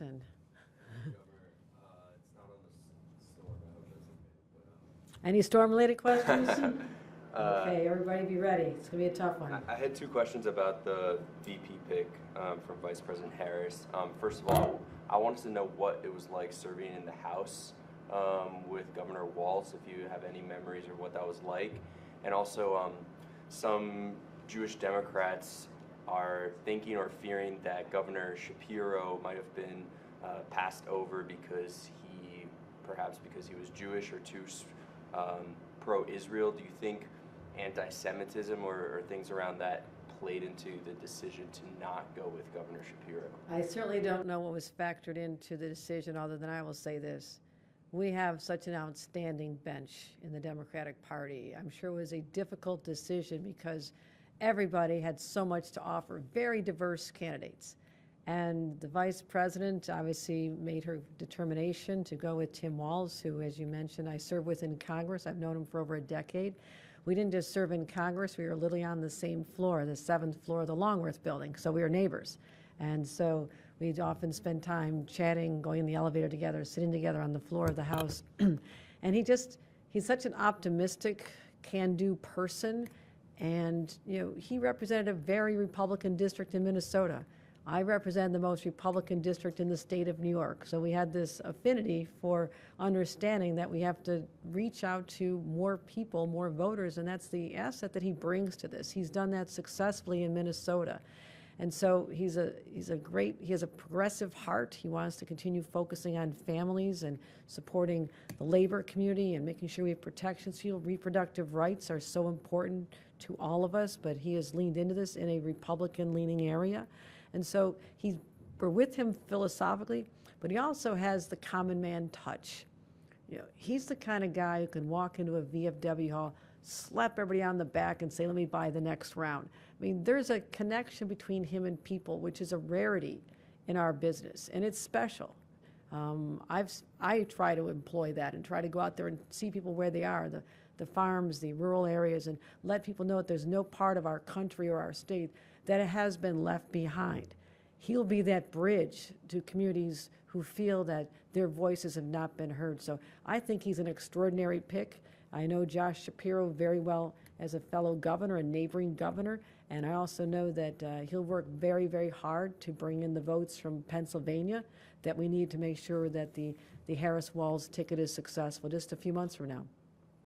And It's not on the storm, I hope that's okay. any storm-related questions? Okay, everybody be ready. It's gonna be a tough one. I had two questions about the VP pick from Vice President Harris. First of all, I wanted to know what it was like serving in the House with Governor Walz, if you have any memories or what that was like. And also, some Jewish Democrats are thinking or fearing that Governor Shapiro might have been passed over because he was Jewish or too pro-Israel. Do you think anti-Semitism or things around that played into the decision to not go with Governor Shapiro? I certainly don't know what was factored into the decision, other than I will say this. We have such an outstanding bench in the Democratic Party. I'm sure it was a difficult decision because everybody had so much to offer, very diverse candidates. And the vice president obviously made her determination to go with Tim Walz, who, as you mentioned, I served with in Congress. I've known him for over a decade. We didn't just serve in Congress, we were literally on the same floor, the 7th floor of the Longworth building, so we were neighbors. And so we'd often spend time chatting, going in the elevator together, sitting together on the floor of the House. And he's such an optimistic, can-do person. And he represented a very Republican district in Minnesota. I represent the most Republican district in the state of New York. So we had this affinity for understanding that we have to reach out to more people, more voters, and that's the asset that he brings to this. He's done that successfully in Minnesota. And so he has a progressive heart. He wants to continue focusing on families and supporting the labor community and making sure we have protections. Reproductive rights are so important to all of us, but he has leaned into this in a Republican-leaning area. And so we're with him philosophically, but he also has the common man touch. He's the kind of guy who can walk into a VFW hall, slap everybody on the back and say, let me buy the next round. I mean, there's a connection between him and people, which is a rarity in our business, and it's special. I try to employ that and try to go out there and see people where they are, the farms, the rural areas, and let people know that there's no part of our country or our state that it has been left behind. He'll be that bridge to communities who feel that their voices have not been heard. So I think he's an extraordinary pick. I know Josh Shapiro very well as a fellow governor, a neighboring governor, and I also know that he'll work very, very hard to bring in the votes from Pennsylvania that we need to make sure that the Harris-Walz ticket is successful just a few months from now.